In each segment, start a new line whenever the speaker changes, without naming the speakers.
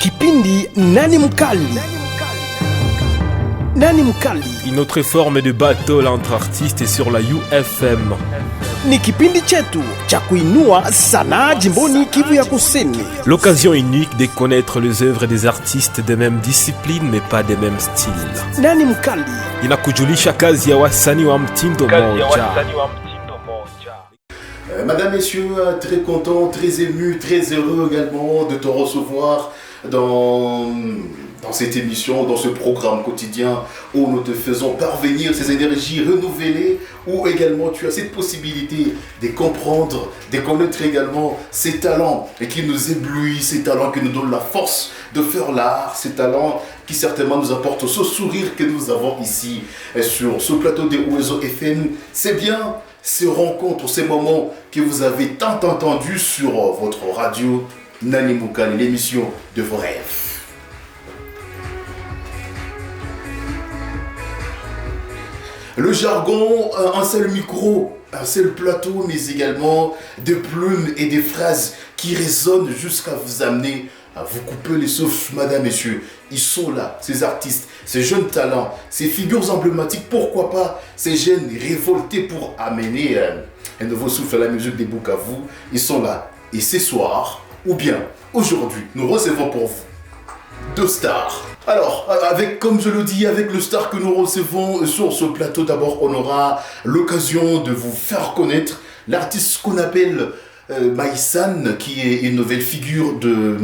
Kipindi Nani Mkali. Nani Mkali,
une autre forme de battle entre artistes sur la UFM.
ni kipindi chetu cha kuinua sanaa jimboni Kivu ya Kusini.
L'occasion unique de connaître les œuvres des artistes de même discipline mais pas de même style.
Nani Mkali
Inakujulisha kazi ya wasanii wa mtindo moja.
Madame, messieurs, très content, très ému, très heureux également de te recevoir dans cette émission, dans ce programme quotidien où nous te faisons parvenir ces énergies renouvelées, où également tu as cette possibilité de comprendre, de connaître également ces talents et qui nous éblouissent, ces talents qui nous donnent la force de faire l'art, ces talents qui certainement nous apportent ce sourire que nous avons ici sur ce plateau de Ouezo FM. C'est bien ces rencontres, ces moments que vous avez tant entendus sur votre radio Nani Mkali, l'émission de vos rêves. Le jargon, un seul micro, un seul plateau, mais également des plumes et des phrases qui résonnent jusqu'à vous amener à vous couper les souffles, madame, messieurs. Ils sont là, ces artistes, ces jeunes talents, ces figures emblématiques, pourquoi pas ces jeunes révoltés pour amener un nouveau souffle à la musique des Bukavu. Ils sont là. Et ce soir, ou bien aujourd'hui, nous recevons pour vous deux stars. Alors, comme je le dis, avec le star que nous recevons sur ce plateau, d'abord, on aura l'occasion de vous faire connaître l'artiste qu'on appelle Maïsan, qui est une nouvelle figure de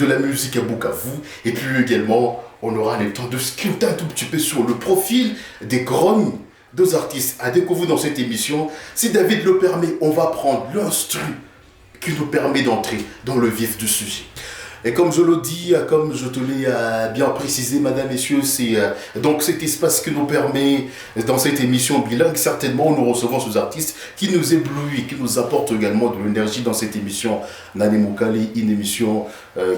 la musique à Bukavu. Et puis également, on aura le temps de scruter un tout petit peu sur le profil des grognes, deux artistes à découvrir dans cette émission. Si David le permet, on va prendre l'instru qui nous permet d'entrer dans le vif du sujet. Et comme je le dis, comme je te l'ai bien précisé, madame, messieurs, c'est donc cet espace qui nous permet, dans cette émission bilingue, certainement, nous recevons ces artistes qui nous éblouissent, qui nous apportent également de l'énergie dans cette émission Nani Mkali, une émission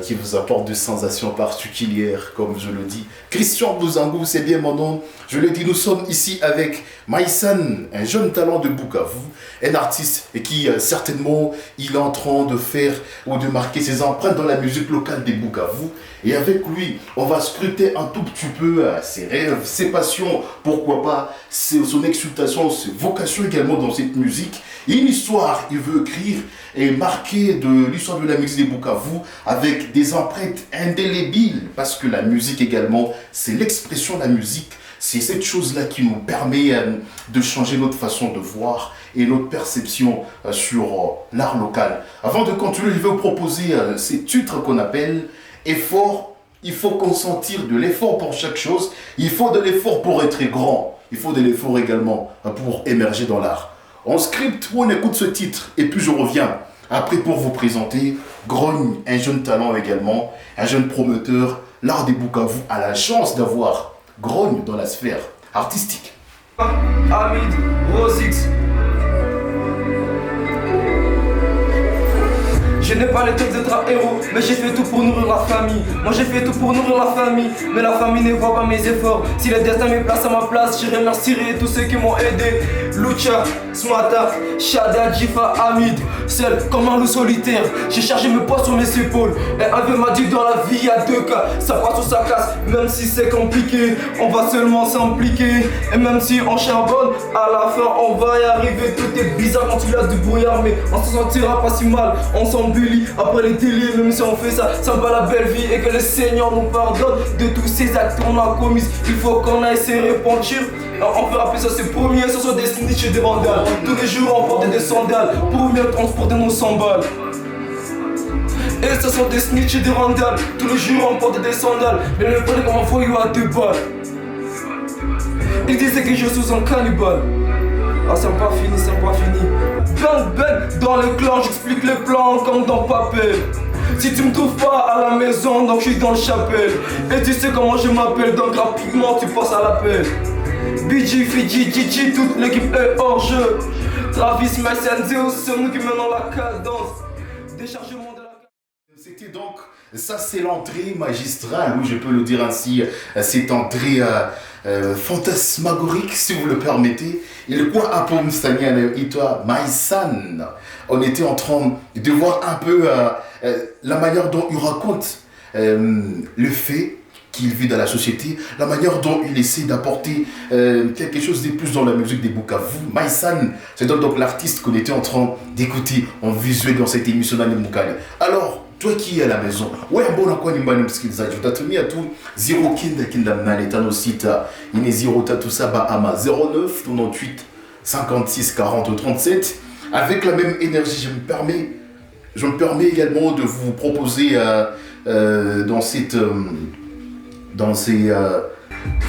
qui vous apporte des sensations particulières, comme je le dis. Christian Bouzangou, c'est bien mon nom. Je le dis, nous sommes ici avec Maïsan, un jeune talent de Bukavu, un artiste et qui certainement il est en train de faire ou de marquer ses empreintes dans la musique locale des Bukavu. Et avec lui, on va scruter un tout petit peu ses rêves, ses passions, pourquoi pas, son exultation, ses vocations également dans cette musique. Et une histoire, il veut écrire et marquer de l'histoire de la musique des Bukavu avec des empreintes indélébiles, parce que la musique également, c'est l'expression de la musique. C'est cette chose-là qui nous permet de changer notre façon de voir et notre perception sur l'art local. Avant de continuer, je vais vous proposer ces titres qu'on appelle effort. Il faut consentir de l'effort pour chaque chose. Il faut de l'effort pour être grand. Il faut de l'effort également pour émerger dans l'art. On script, on écoute ce titre et puis je reviens après pour vous présenter Grogne, un jeune talent également, un jeune promoteur. L'art des Bukavu a la chance d'avoir Grogne dans la sphère artistique.
Hamid, Rosix. Je n'ai pas le temps d'être un héros, mais j'ai fait tout pour nourrir la famille. Moi j'ai fait tout pour nourrir la famille, mais la famille ne voit pas mes efforts. Si le destin me place à ma place, je remercierai tous ceux qui m'ont aidé. Lucha, Smata, Shada, Jifa, Hamid. Seul comme un loup solitaire, j'ai chargé mes poids sur mes épaules. Et un m'a dit dans la vie il y a deux cas, ça passe ou ça casse. Même si c'est compliqué, on va seulement s'impliquer. Et même si on charbonne, à la fin on va y arriver. Tout est bizarre quand il y a du brouillard, mais on se sentira pas si mal. On s'embule après les délires, même si on fait ça, ça va la belle vie. Et que le Seigneur nous pardonne de tous ces actes qu'on a commis. Il faut qu'on aille se repentir. On peut rappeler ça, c'est premier, ce sont des snitch et des vandales. Tous les jours on porte des sandales pour mieux transporter nos 100 balles. Et ce sont des snitch et des vandales. Tous les jours on porte des sandales. Mais le prenez comme un voyou à 2 balles. Ils disaient que je suis un cannibale. Ah, c'est pas fini, c'est pas fini. Bang bang dans le clan, j'explique le plan comme dans Papel. Si tu me trouves pas à la maison, donc je suis dans le chapelle. Et tu sais comment je m'appelle, donc rapidement tu passes à l'appel. BG, Fiji, Gigi, toute l'équipe est hors jeu. Travis, Mercedes, c'est nous qui menons la cadence. Déchargement de la...
C'était donc, ça c'est l'entrée magistrale, ou je peux le dire ainsi, cette entrée fantasmagorique, si vous le permettez. Ilikuwa hapo msanii anaitwa Maisan. On était en train de voir un peu la manière dont il raconte le fait qu'il vit dans la société, la manière dont il essaie d'apporter quelque chose de plus dans la musique des Bukavu. Maisan, c'est donc l'artiste qu'on était en train d'écouter en visuel dans cette émission d'Anemukali. Alors, toi qui es à la maison, ouais, bon, quoi, nyumbani msikilizaji, utatumia tu 0 kinda mnane tano sita, ine 0 tatu saba ama 09 98 56 40 37. Avec la même énergie, je me permets également de vous proposer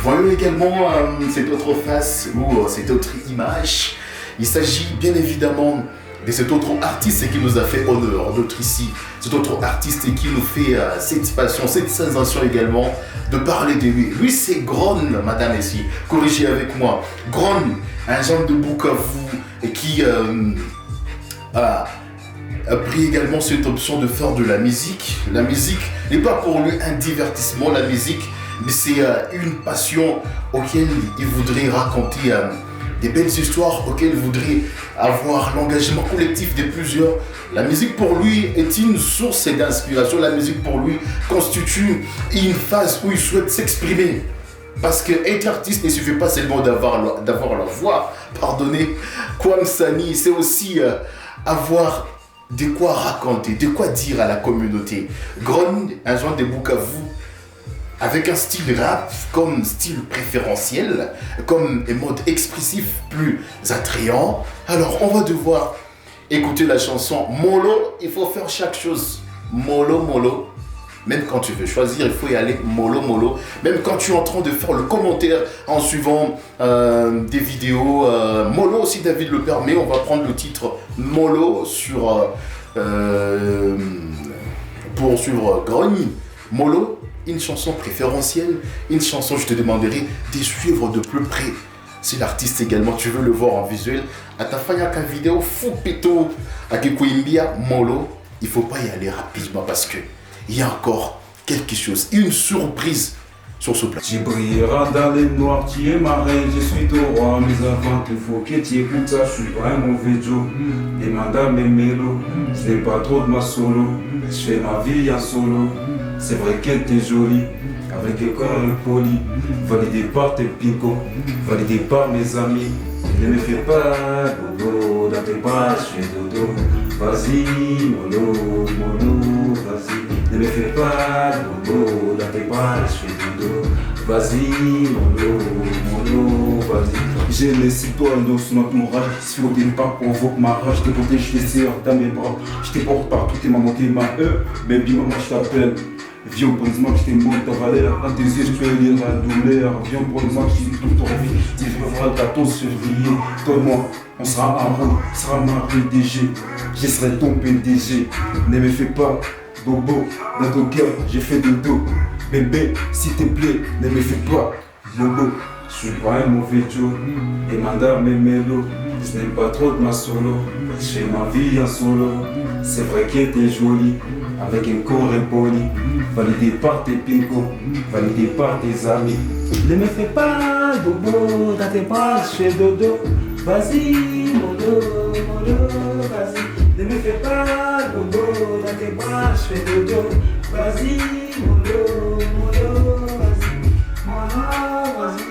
voyons également cette autre face ou cette autre image. Il s'agit bien évidemment de cet autre artiste qui nous a fait honneur d'être ici. Cet autre artiste qui nous fait cette passion, cette sensation également de parler de lui. Lui c'est Gron, madame ici, corrigez avec moi. Gron, un genre de Bukavu qui a pris également cette option de faire de la musique. La musique n'est pas pour lui un divertissement, la musique, mais c'est une passion auquel il voudrait raconter des belles histoires, auxquelles il voudrait avoir l'engagement collectif de plusieurs. La musique pour lui est une source d'inspiration. La musique pour lui constitue une phase où il souhaite s'exprimer. Parce que être artiste ne suffit pas seulement d'avoir la voix. Pardonnez, Kwamsani, c'est aussi avoir de quoi raconter, de quoi dire à la communauté. Gron, un genre de Bukavu, avec un style rap comme style préférentiel, comme un mode expressif plus attrayant. Alors on va devoir écouter la chanson Molo. Il faut faire chaque chose Molo Molo. Même quand tu veux choisir, il faut y aller mollo mollo. Même quand tu es en train de faire le commentaire en suivant des vidéos mollo, si David le permet, on va prendre le titre mollo pour suivre Grogny. Mollo, une chanson préférentielle, une chanson je te demanderai de suivre de plus près. Si l'artiste également, tu veux le voir en visuel, à ta fin, il y a qu'une vidéo fou pito à Kikuimbia mollo. Il ne faut pas y aller rapidement parce que il y a encore quelque chose, une surprise sur ce plat.
Tu brilleras dans les noirs, tu es ma reine, je suis ton roi, mais avant il faut que tu écoutes ça, je suis pas un mauvais Joe. Demande à mes mélos, ce n'est pas trop de ma solo, je fais ma vie en solo. C'est vrai qu'elle était jolie, avec un corps poli, validé par tes picots, validé par mes amis. Ne me fais pas dodo, dans tes bras je fais dodo. Vas-y, mollo, mollo, vas-y. Ne me fais pas dodo, dans tes bras je fais dodo. Vas-y, mollo, mollo, vas-y. J'ai laissé toi un dos sous notre morale. Si au départ provoque ma rage, je te protège, je te serre dans mes bras. Je te porte partout, t'es maman, t'es ma baby, maman, je t'appelle. Viens au moi que je t'ai monté ta valeur. Dans tes yeux, je peux lire la douleur. Viens au moi que je suis toute ton vie. Tu vivras le 14 février. Toi et moi, on sera en route. Tu seras ma PDG. Je serai ton PDG. Ne me fais pas bobo. Dans ton cœur, j'ai fait dodo. Bébé, s'il te plaît, ne me fais pas bobo. Je suis pas un mauvais Joe. Demande à mes mélos. Ce n'est pas trop de ma solo. Je fais ma vie en solo. C'est vrai qu'elle était jolie. Avec un corps impoli, validé par tes picots, validé par tes amis. Ne me fais pas bobo, dans tes bras je fais dodo. Vas-y, mollo, mollo, vas-y. Ne me fais pas bobo, dans tes bras je fais dodo. Vas-y, mollo, mollo, vas-y. Mollo, vas-y,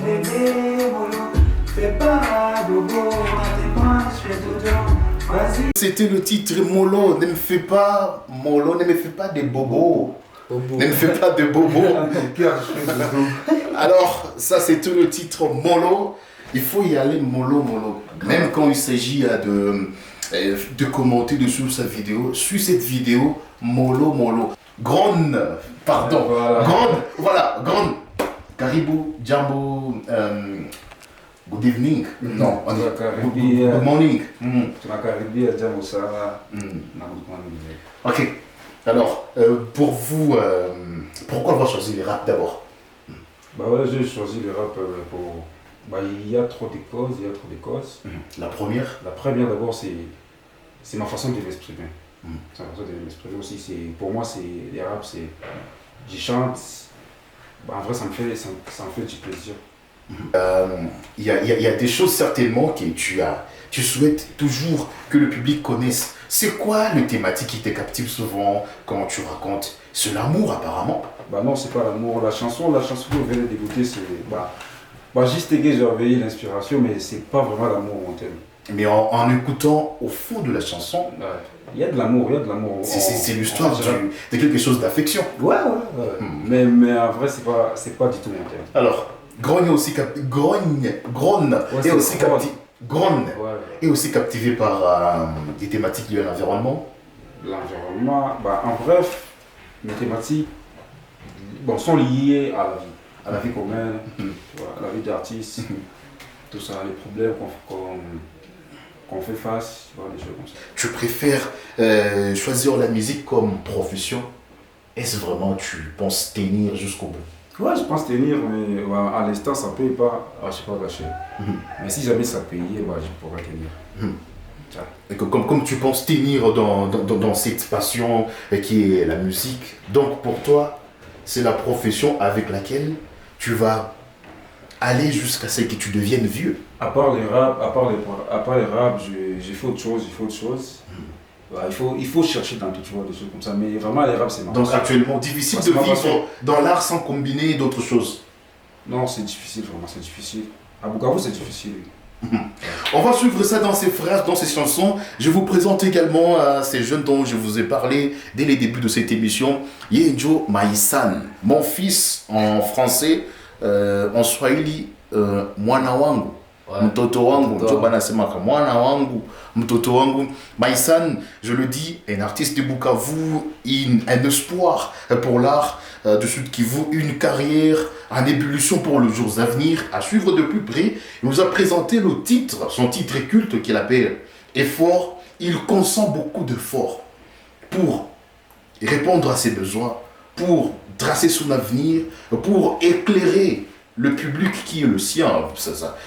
bébé, mollo. Fais pas bobo, dans tes bras je fais dodo.
C'était le titre Molo, ne me fais pas Molo, ne me fais pas des bobos. Ne me fais pas de bobos. Alors, ça c'est tout le titre Molo. Il faut y aller mollo mollo. Même quand il s'agit de commenter dessous sa vidéo, sur cette vidéo, mollo mollo. Grande, pardon, grande. Caribou, Jambo. Good evening. Non, on dit good morning. Ok. Alors, pour vous, pourquoi avoir choisi les rap d'abord?
Bah voilà, j'ai choisi le rap pour... Bah, il y a trop de causes,
La première
d'abord, c'est c'est ma façon de m'exprimer. C'est ma façon de m'exprimer aussi. Pour moi, c'est les rap, c'est. J'y chante. Bah, en vrai, ça me fait du plaisir.
Il y a des choses certainement que tu souhaites toujours que le public connaisse. C'est quoi le thématique qui te captive souvent quand tu racontes? C'est l'amour apparemment.
Bah non, c'est pas l'amour. La chanson que vous venez d'écouter, c'est. Juste gay, j'ai réveillé l'inspiration, mais c'est pas vraiment l'amour en thème.
Mais en écoutant au fond de la chanson,
il y a de l'amour,
c'est l'histoire de quelque chose d'affection.
Ouais. Mais en vrai, c'est pas du tout mon thème.
Alors, Grogne est aussi est aussi captivé par des thématiques liées à l'environnement.
L'environnement, en bref, mes thématiques sont liées à la vie commune, à la vie d'artiste, tout ça, les problèmes qu'on fait face, des choses comme ça.
Tu préfères choisir la musique comme profession? Est-ce vraiment tu penses tenir jusqu'au bout?
Ouais, je pense tenir, mais à l'instant ça paye pas, je sais pas gâcher. Mais si jamais ça payait, je pourrais tenir.
Et comme tu penses tenir dans cette passion qui est la musique, donc pour toi, c'est la profession avec laquelle tu vas aller jusqu'à ce que tu deviennes vieux.
À part les rap, j'ai fait autre chose. Il faut chercher dans tout, tu vois, des choses comme ça. Mais vraiment, les rap, c'est marrant.
Donc actuellement, difficile de vivre dans l'art sans combiner d'autres choses.
Non, c'est difficile, vraiment, c'est difficile. À Bukavu, c'est difficile.
On va suivre ça dans ses phrases, dans ses chansons. Je vous présente également ces jeunes dont je vous ai parlé dès les débuts de cette émission. Yenjo Maisan, mon fils en français, en swahili, mwana wangu. Mtoto wangu, mwana wangu, mtoto wangu. Maisan, je le dis, un artiste de Bukavu, un espoir pour l'art de Sud Kivu, une carrière en ébullition pour les jours à venir, à suivre de plus près. Il nous a présenté le titre, son titre culte qu'il appelle Effort. Il consent beaucoup d'efforts pour répondre à ses besoins, pour tracer son avenir, pour éclairer le public qui est le sien,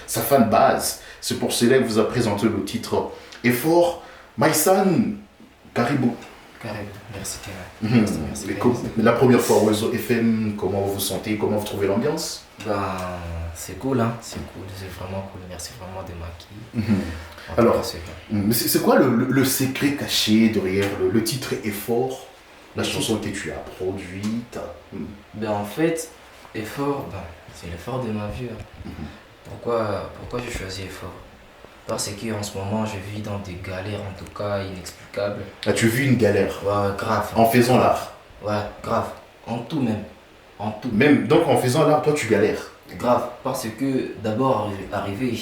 sa fan base. C'est pour cela que vous a présenté le titre Effort. Maisan, Caribou.
Merci.
La première fois au Oizo FM, comment vous vous sentez, comment vous trouvez l'ambiance?
C'est cool, hein, c'est vraiment cool. Merci vraiment de m'accueillir.
Alors, c'est quoi le secret caché derrière le titre Effort, la chanson que tu as produite?
En fait, Effort, c'est l'effort de ma vie. Pourquoi j'ai choisi Effort? Parce qu'en ce moment, je vis dans des galères, en tout cas inexplicables.
As-tu vu une galère?
Ouais, grave.
En faisant l'art?
Ouais, grave. En tout même.
Même, donc en faisant l'art, toi tu galères?
Grave, parce que d'abord, arriver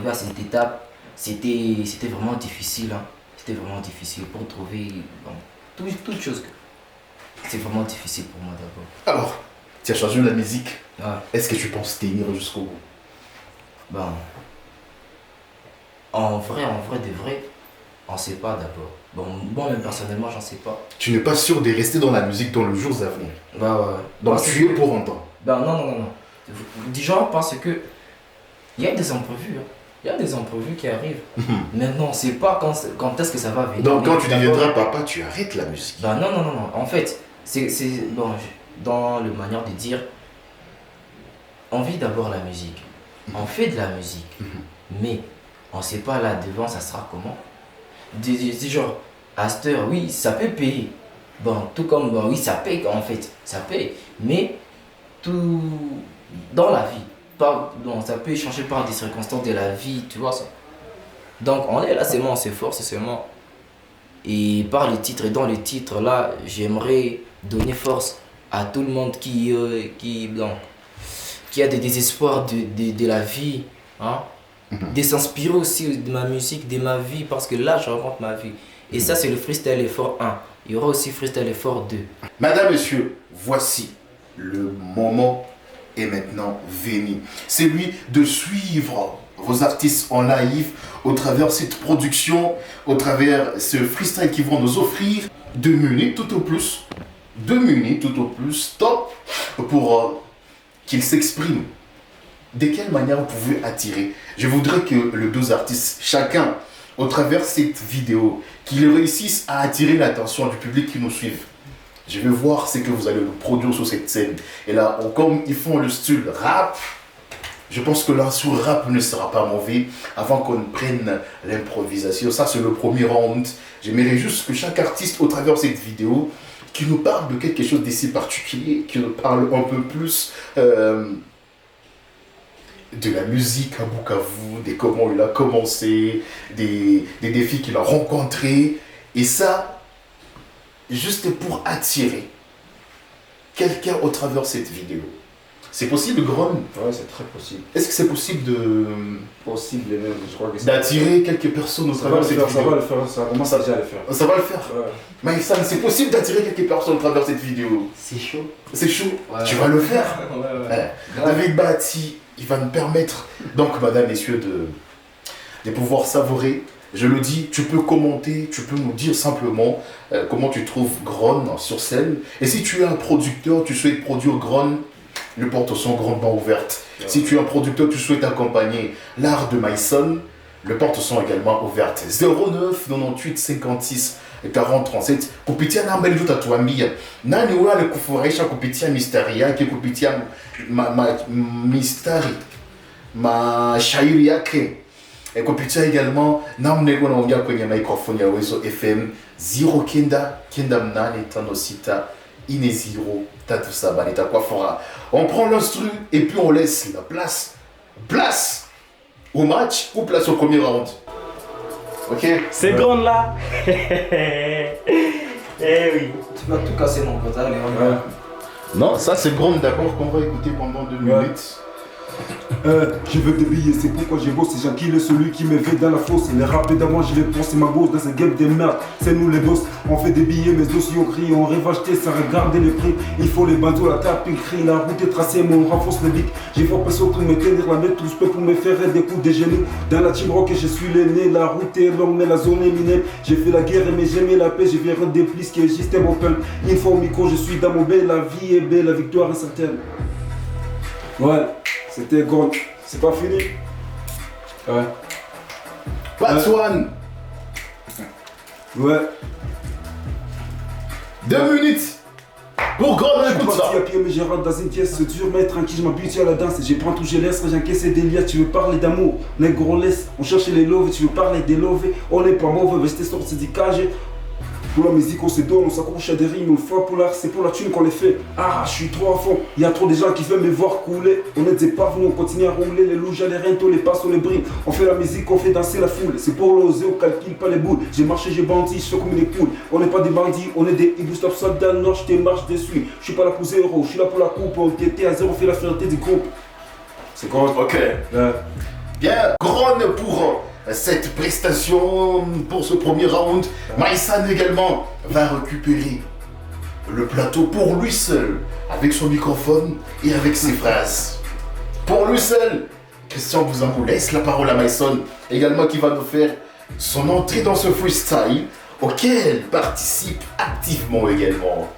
à cette étape, c'était vraiment difficile. C'était vraiment difficile pour trouver toute chose. C'est vraiment difficile pour moi d'abord.
Alors, tu as choisi la musique.
Ouais.
Est-ce que tu penses tenir jusqu'au bout?
En vrai de vrai, on sait pas d'abord. Moi-même personnellement, j'en sais pas.
Tu n'es pas sûr de rester dans la musique dans les jours à venir?
Ouais.
Donc tu es pour un temps?
Non. Du genre parce que il y a des imprévus. Il y a des imprévus qui arrivent. Maintenant, on sait pas quand est-ce que ça va venir.
Donc quand tu deviendras papa, tu arrêtes la musique?
Non. En fait, c'est dans la manière de dire, on vit d'abord la musique. On fait de la musique. Mais on sait pas là devant ça sera comment. Du genre, à cette heure, oui, ça peut payer. Tout comme, oui, ça paye en fait. Ça paye. Mais tout dans la vie. Ça peut changer par des circonstances de la vie, tu vois ça. Donc on est là seulement, on s'efforce seulement. Et par les titres, et dans les titres là, j'aimerais donner force à tout le monde qui a des désespoirs de la vie. De s'inspirer aussi de ma musique, de ma vie, parce que là je raconte ma vie. Et ça c'est le freestyle effort 1. Il y aura aussi freestyle effort 2.
Madame, monsieur, voici le moment est maintenant venu. C'est lui de suivre vos artistes en live au travers de cette production, au travers ce freestyle qu'ils vont nous offrir. 2 minutes tout au plus. 2 minutes tout au plus. Top pour qu'ils s'expriment. De quelle manière vous pouvez attirer? Je voudrais que les 2 artistes, chacun, au travers de cette vidéo, qu'ils réussissent à attirer l'attention du public qui nous suit. Je vais voir ce que vous allez nous produire sur cette scène. Et là, comme ils font le style rap, je pense que l'instru rap ne sera pas mauvais avant qu'on prenne l'improvisation. Ça, c'est le premier round. J'aimerais juste que chaque artiste, au travers de cette vidéo, qui nous parle de quelque chose d'assez particulier, qui nous parle un peu plus de la musique à Bukavu, de comment il a commencé, des défis qu'il a rencontrés. Et ça, juste pour attirer quelqu'un au travers de cette vidéo. C'est possible, Gron?
Ouais, c'est très possible.
Est-ce que c'est possible de...
Possible même, je crois que c'est...
d'attirer quelques personnes au travers de cette vidéo?
Ça va le faire, ça commence déjà à le faire.
Ça va le faire.
Ouais.
Mais ça, c'est possible d'attirer quelques personnes au travers de cette vidéo.
C'est chaud.
C'est chaud.
Ouais.
Tu vas le faire.
Ouais.
David Bahati, il va nous permettre, donc, madame, messieurs, de pouvoir savourer. Je le dis, tu peux commenter, tu peux nous dire simplement comment tu trouves Gron sur scène. Et si tu es un producteur, tu souhaites produire Gron, les portes sont grandement ouvertes. Ouais. Si tu es un producteur, tu souhaites accompagner l'art de Myson, les portes sont également ouvertes. 09 98 56 40 37. Kupitia namba ili tutatuambia nani wale kufurahisha kupitia mistari yake, kupitia mistari mashairi yake. Et kupitia également namna iko naongea kwenye microphone ya Wezo FM 099856 Ineziro Tatusaba Nitakwafora. On prend l'instru et puis on laisse la place au match ou place au premier round. Ok?
C'est Gron là. Eh oui.
Tu vas tout casser mon pote, allez, on y va.
Non, ça c'est Gron d'abord qu'on va écouter pendant 2 minutes.
Je veux des billets, c'est pourquoi j'ai bossé. J'enquille celui qui me fait dans la fosse. Les rappeurs d'avant, je les pense, c'est ma bosse. Dans ce game des merdes, c'est nous les boss. On fait des billets, mes dossiers ont crié. On rêve acheter sans regarder les prix. Il faut les bateaux, la table, il crie. La route est tracée, mais on renforce les bics. J'ai vois personne pour me tenir la main. Tout je peux pour me faire des coups de genoux. Dans la team rock, je suis l'aîné. La route est longue, mais la zone est minée. J'ai fait la guerre, mais j'aimais la paix. Je viens rendre des plis, ce qui est système open. Une fois au micro, je suis dans mon bain. La vie est belle, la victoire est certaine. Ouais. C'était Gron, c'est pas fini. Ouais.
Patouane.
Ouais.
2 minutes. Pour Gron, on écoute ça.
Je suis parti à pied, mais je rentre dans une pièce, c'est dur, mais tranquille, je m'habitue à la danse. Je prends tout, je laisse, j'encaisse des liens. Tu veux parler d'amour, les gros laisse. On cherche les loves, tu veux parler des loves. On n'est pas mauvais, rester sorti du cage. Pour la musique, on se donne, on s'accroche à des rimes, on le fait pour l'art, c'est pour la thune qu'on les fait. Ah, je suis trop à fond, il y a trop de gens qui veulent me voir couler. On est des parvenus, on continue à rouler, les loups, les reins, tous les passes, on les brime. On fait la musique, on fait danser la foule. C'est pour l'oser, on calcule pas les boules. J'ai marché, j'ai bandit, je fais comme des poules. On n'est pas des bandits, on est des hibou stop soldats, non, je te marche dessus. Je suis pas là pour zéro, je suis là pour la coupe. On était à zéro, on fait la fierté du groupe. C'est Gron.
Ok. Bien, Gron pour cette prestation, pour ce premier round. Myson également va récupérer le plateau pour lui seul, avec son microphone et avec ses phrases. Pour lui seul, Christian Bouzambou laisse la parole à Myson, également qui va nous faire son entrée dans ce freestyle, auquel participe activement également.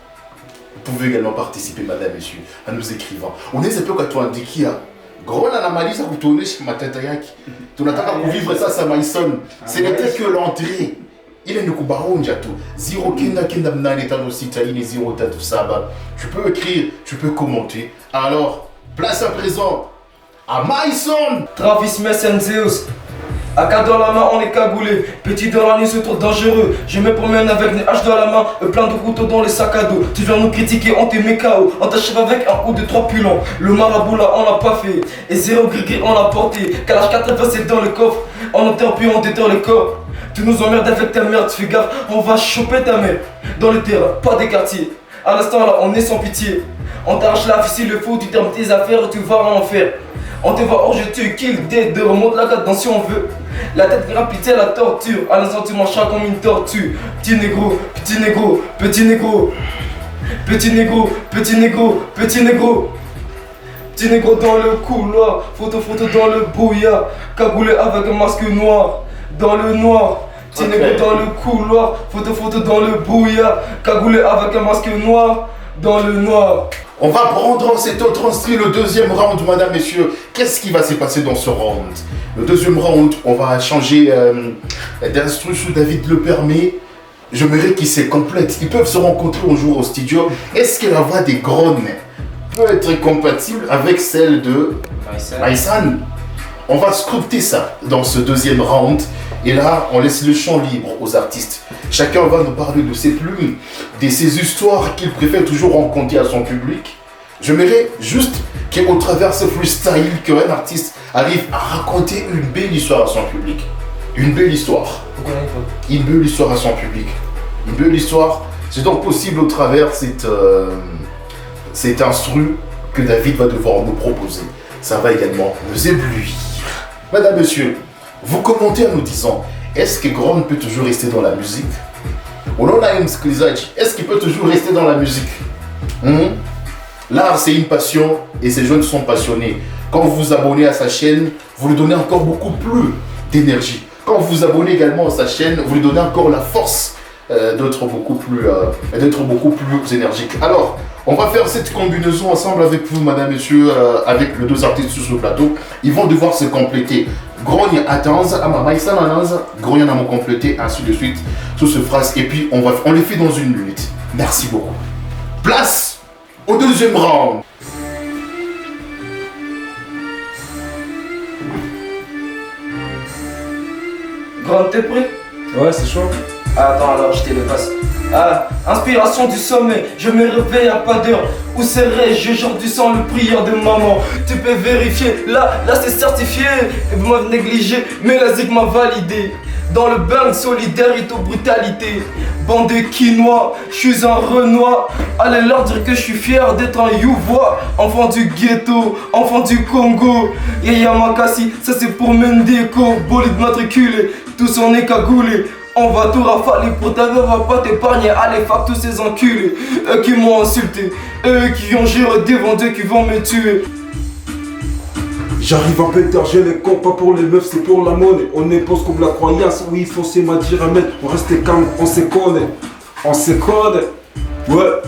Vous pouvez également participer, madame, messieurs, en nous écrivant. On est un peu quand on dit qu'il y a Gron anamaliza kutuonesha matata yake. Tunataka kuvivre sasa Myson. Ce n'était que l'entrée. Ile ni kubaonja tu. 0998564037. Tu peux écrire, tu peux commenter. Alors, place à présent à Myson.
Travis Messenzeus. AK dans la main, on est cagoulé. Petit dans la nuit, c'est trop dangereux. Je me promène avec des haches dans la main, plein de couteaux dans les sacs à dos. Tu viens nous critiquer, on te met KO. On t'achève avec un coup de 3 pilons. Le marabout là, on l'a pas fait. Et 0 gris, on l'a porté. Calage 80, c'est dans le coffre. On enterre puis on déterre le corps. Tu nous emmerdes avec ta merde, fais gaffe, on va choper ta mère. Dans le terrain, pas des quartiers. À l'instant là, on est sans pitié. On t'arrache la ficelle, le faux, tu termines tes affaires, tu vas en enfer. On te voit hors, je te kill, dead, remonte la cadence si on veut. La tête grave, pitié, la torture. À l'instant, tu manges comme une tortue. Petit négro, petit négro, petit négro. Petit négro, petit négro, petit négro. Petit négro dans le couloir. Photo dans le brouillard. Cagoulé avec un masque noir. Dans le noir. Petit négro dans le couloir. Photo dans le brouillard. Cagoulé avec un masque noir. dans le noir.
On va prendre cet autre instru, le deuxième round, madame, messieurs. Qu'est-ce qui va se passer dans ce round? Le deuxième round, on va changer d'instru sous David le permet. J'aimerais qu'ils se complètent. Ils peuvent se rencontrer un jour au studio. Est-ce que la voix des Grones peut être compatible avec celle de Maïsan? On va sculpter ça dans ce deuxième round. Et là, on laisse le champ libre aux artistes. Chacun va nous parler de ses plumes, de ses histoires qu'il préfère toujours rencontrer à son public. J'aimerais juste qu'au travers de ce freestyle, qu'un artiste arrive à raconter une belle histoire à son public. Une belle histoire. Une belle histoire à son public. Une belle histoire. C'est donc possible au travers cet instru que David va devoir nous proposer. Ça va également nous éblouir. Madame, monsieur, vous commentez en nous disant, est-ce que Grones peut toujours rester dans la musique? Est-ce qu'il peut toujours rester dans la musique? L'art, c'est une passion et ces jeunes sont passionnés. Quand vous vous abonnez à sa chaîne, vous lui donnez encore beaucoup plus d'énergie. Quand vous vous abonnez également à sa chaîne, vous lui donnez encore la force d'être beaucoup plus énergique. Alors, on va faire cette combinaison ensemble avec vous, madame, monsieur, avec les deux artistes sur ce plateau. Ils vont devoir se compléter. Grogne à Tanz, Maïsan à Nanz, Grogne à me compléter, ainsi de suite, sous ce phrase. Et puis, on les fait dans une minute. Merci beaucoup. Place au deuxième round.
Grogne, t'es prêt?
Ouais, c'est chaud.
Attends, alors je te le passe. Inspiration du sommet, je me réveille à pas d'heure. Où serais-je aujourd'hui sans le prière de maman? Tu peux vérifier, là c'est certifié. Et vous m'avez négligé, mais la zig m'a validé. Dans le bang, solidarité aux brutalités. Bande de quinois, je suis un Renoir. Allez leur dire que je suis fier d'être un Youvois. Enfant du ghetto, enfant du Congo. Yaya Makassi, ça c'est pour Mendeko. Bolide matriculé, tous on est cagoulés. On va tout rafaler pour ta veuve, va pas t'épargner. Allez, fuck tous ces enculés. Eux qui m'ont insulté, eux qui ont géré devant Dieu qui vont me tuer.
J'arrive à péter, j'ai les comptes, pas pour les meufs, c'est pour la monnaie. On est poste comme la croyance, oui, il faut se dire à mettre. On reste calme, on se connaît. On se connaît. Ouais.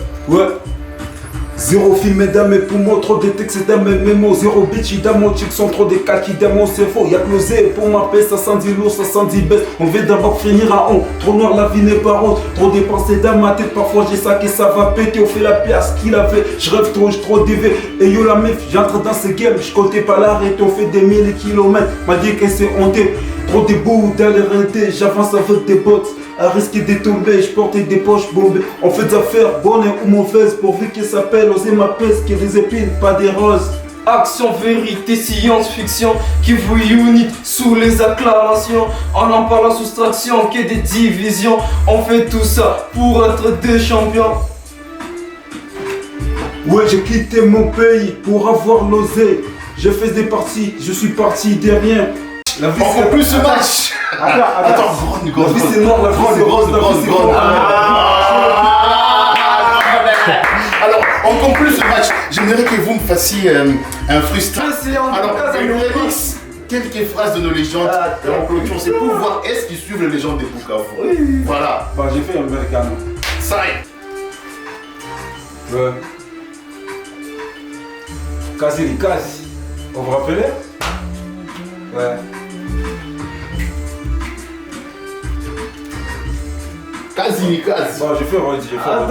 Zéro film, mesdames, et pour moi, trop de textes dans mes mémos. Zéro bitch, dans mon chic, sont trop des calques dans mon cerveau. Y'a que l'osé pour ma paix, ça sent du lourd, ça sent du baisse. On veut d'abord finir à honte. Trop noir, la vie n'est pas honte. Trop dépensé dans ma tête, parfois j'ai ça que ça va péter. On fait la paix à ce qu'il a fait. Je rêve trop, j'suis trop dévé. Et yo la meuf, j'entre dans ce game. J'comptais pas l'arrêt, on fait des milliers de kilomètres. M'a dit que c'est honteux. Trop de beaux dans les rentés, j'avance avec des bottes. À risquer de tomber, je portais des poches bombées. On fait des affaires bonnes ou mauvaises, pourvu qu'elles s'appellent oser ma peste, que des épines, pas des roses.
Action, vérité, science-fiction qui vous unit sous les acclamations. En parlant soustraction, qu'il y ait des divisions. On fait tout ça pour être des champions.
Ouais, j'ai quitté mon pays pour avoir l'osé. Je faisais partie, je suis parti derrière.
La vie, on fait plus ce match. Attends, Grogne.
La vie c'est noir, la vie c'est rose, la vie c'est rose.
Alors, on conclut ce match. J'aimerais que vous me fassiez un freestyle. Alors, une remix, quelques phrases de nos légendes. Et en clôture, c'est pour voir est-ce qu'ils suivent les légendes des Bukavu.
Oui.
Voilà.
Bah, j'ai fait un bel canon.
Ça
Ouais. Kazili Kazi. On vous rappelez? Ouais.
Kazili.
Bah, j'ai fait redit,
Alors,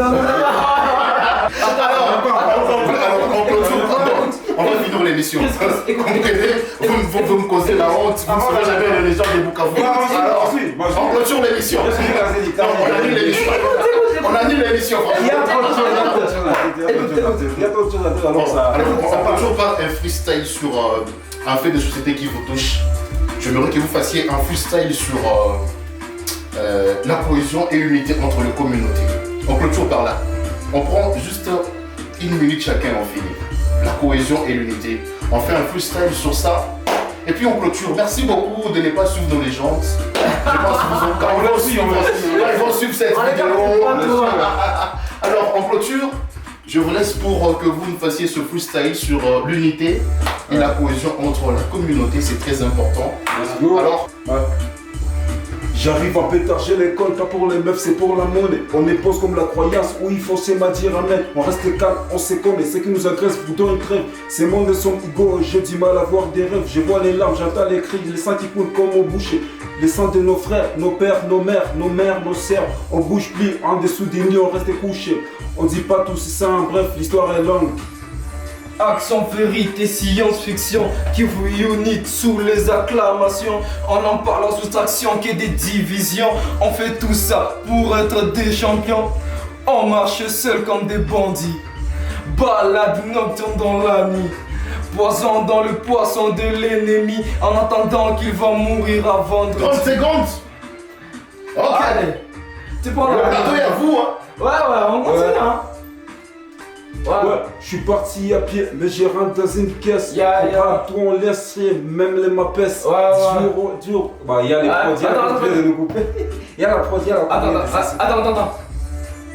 on va finir l'émission. Vous me causez la honte. Vous ne saurez jamais les légendes des Bukavu. Alors, on clôture l'émission. On annule l'émission.
Il y a trop de choses à dire. Alors, ça.
On peut toujours faire un freestyle sur un fait de société qui vous touche. J'aimerais que vous fassiez un freestyle sur la cohésion et l'unité entre les communautés. On clôture par là. On prend juste une minute chacun, on finit. La cohésion et l'unité. On fait un freestyle sur ça. Et puis on clôture. Merci beaucoup de ne pas suivre nos légendes. Je pense que ils vont suivre cette vidéo. Alors en clôture, je vous laisse pour que vous nous fassiez ce freestyle sur l'unité et la cohésion entre la communauté. C'est très important. Alors,
J'arrive en pétard, j'ai l'école, pas pour les meufs, c'est pour la monnaie. On est pose comme la croyance, où il faut s'émadir à mettre. On reste calme, on se connaît, ce qui nous agresse, vous donne une trêve. Ces mondes sont égaux, j'ai du mal à voir des rêves. Je vois les larmes, j'entends les cris, les sangs qui coulent comme au boucher. Les sangs de nos frères, nos pères, nos mères, nos sœurs. On bouge plus, en dessous des nids, on reste couché. On dit pas tout c'est ça, bref, l'histoire est longue.
Action, vérité, science-fiction qui vous unit sous les acclamations. En parle en soustraction qui est des divisions. On fait tout ça pour être des champions. On marche seul comme des bandits. Balade nocturne dans la nuit. Poison dans le poisson de l'ennemi. En attendant qu'il va mourir avant de...
30 secondes. Ok.
Allez. Tu parles
Le plateau est à vous, hein.
Ouais, on continue, hein.
Ouais, je suis parti à pied, mais j'ai rentré dans une caisse. Tout on laisse rien, même les mapes. Dur. Bah, il y a les produits à couper de nous couper. Il y a la produit à la couper.
Attends.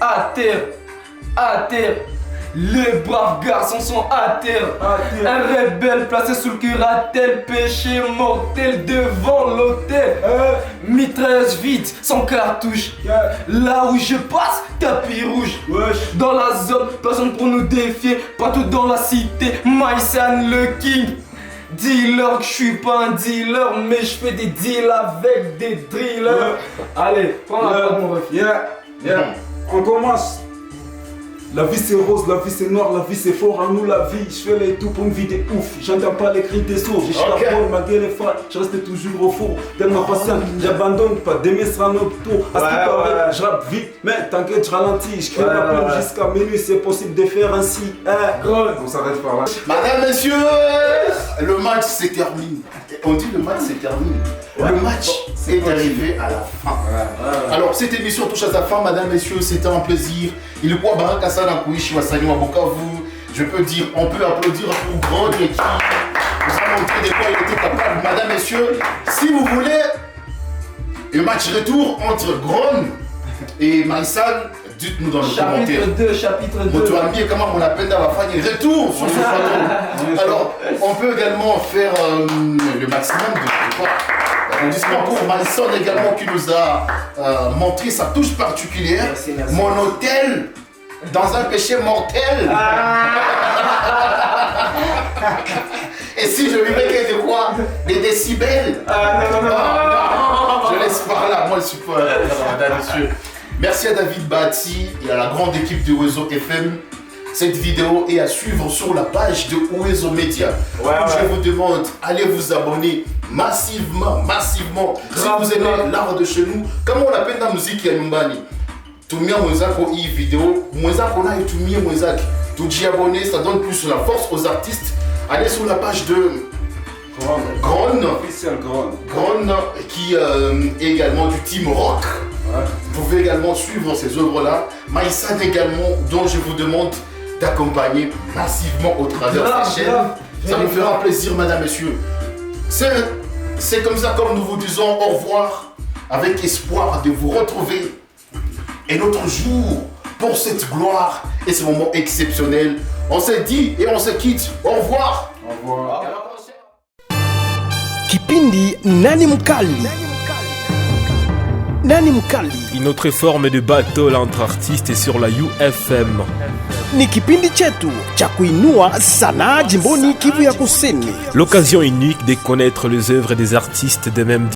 À terre. Les braves garçons sont à terre. Un rebelle placé sous le cuiratel, péché mortel devant l'hôtel. Mitrailleuse vide, sans cartouche. Là où je passe, tapis rouge. Dans la zone, personne pour nous défier. Partout dans la cité, Mysan le king. Dealer, je suis pas un dealer, mais je fais des deals avec des drillers. Allez, prends la porte, mon ref.
On commence. La vie c'est rose, la vie c'est noir, la vie c'est fort, à nous la vie. Je fais les tout pour une vie de ouf. J'entends pas les cris des sourds, j'ai charbonne, ma gueule est folle. Je reste toujours au four, tellement patient, j'abandonne pas. Demain sera notre tour. À ce qui paraît, je rappe vite, mais t'inquiète, je ralentis. Je crée ma plume jusqu'à minuit, c'est possible de faire ainsi. On s'arrête par là.
Madame, messieurs, le match se termine. On dit le match se termine. Le match est arrivé à la fin. Alors, cette émission touche à sa fin, madame, messieurs, c'était un plaisir. Il est quoi, Baraka Sana Kouichi Wasani Wabukavu. Je peux dire, on peut applaudir pour Grogne qui nous a montré de quoi il était capable. Madame, messieurs, si vous voulez, le match retour entre Grogne et Mysan, dites-nous dans le commentaire.
Chapitre 2.
Votre ami, comment on appelle dans la fin, il retour sur ce plateau. Alors, on peut également faire le maximum de quoi. On dit pour Mysan également qui nous a montré sa touche particulière.
Merci.
Mon hôtel dans un péché mortel. Et si je lui mettais de quoi? Des décibels. Non. Je laisse par là, moi je suis pas madame, monsieur. Merci à David Bati et à la grande équipe de Oezo FM. Cette vidéo est à suivre sur la page de Oezo Media. Je vous demande, allez vous abonner massivement. Si vous aimez l'art de chez nous, comment on appelle la musique ya nyumbani? Tumia mwenzako hii vidéo, mwenzako na itumie mwenzake. Tuji abonner, ça donne plus la force aux artistes. Allez sur la page de Grogne, qui est également du team rock. Vous pouvez également suivre ces œuvres-là. Mysan également, dont je vous demande d'accompagner massivement au travers de ces chaînes. Ça nous fera plaisir, madame, messieurs. C'est comme ça, comme nous vous disons au revoir, avec espoir de vous retrouver un autre jour pour cette gloire et ce moment exceptionnel. On se dit et on se quitte. Au revoir.
Au revoir.
Kipindi Nani Mkali. Nani Mkali
Une autre forme de battle entre artistes sur la UFM.
ni kipindi chetu cha kuinua sanaa jimboni Kivu ya Kusini.
L'occasion unique de connaître les œuvres des artistes de même